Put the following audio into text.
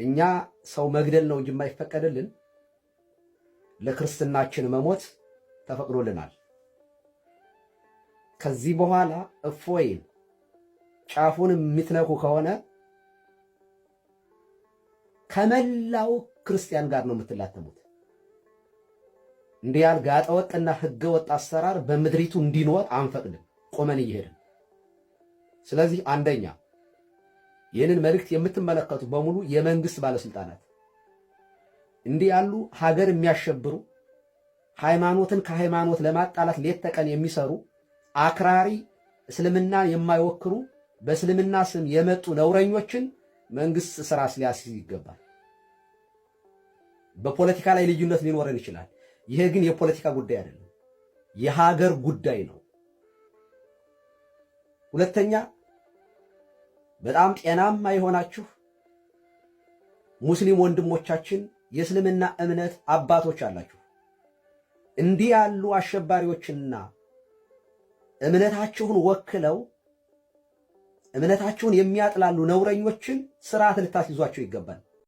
እኛ ሰው መግደል ነው እንጂ የማይፈቀድልን ለክርስትናችን መሞት ተፈቅዶልናል። ከዚህ በኋላ እፎይን ጫፉን የምትነኩ ከሆነ ከመላው ክርስቲያን ጋር ነው የምትላተሙት። እንዲህ ያለ ጋጠወጥና ህገወጥ አሰራር በምድሪቱ እንዲኖር አንፈቅድም፣ ቆመን እየሄድን። ስለዚህ አንደኛ ይህንን መልእክት የምትመለከቱ በሙሉ የመንግስት ባለስልጣናት እንዲህ ያሉ ሀገር የሚያሸብሩ ሃይማኖትን ከሃይማኖት ለማጣላት ሌት ተቀን የሚሰሩ አክራሪ እስልምና የማይወክሩ በእስልምና ስም የመጡ ነውረኞችን መንግስት ስራ ሊያስይዝ ይገባል። በፖለቲካ ላይ ልዩነት ሊኖረን ይችላል። ይሄ ግን የፖለቲካ ጉዳይ አይደለም፣ የሀገር ጉዳይ ነው። ሁለተኛ በጣም ጤናማ የሆናችሁ ሙስሊም ወንድሞቻችን የእስልምና እምነት አባቶች አላችሁ። እንዲህ ያሉ አሸባሪዎችና እምነታችሁን ወክለው እምነታችሁን የሚያጥላሉ ነውረኞችን ስርዓት ልታስይዟቸው ይገባል።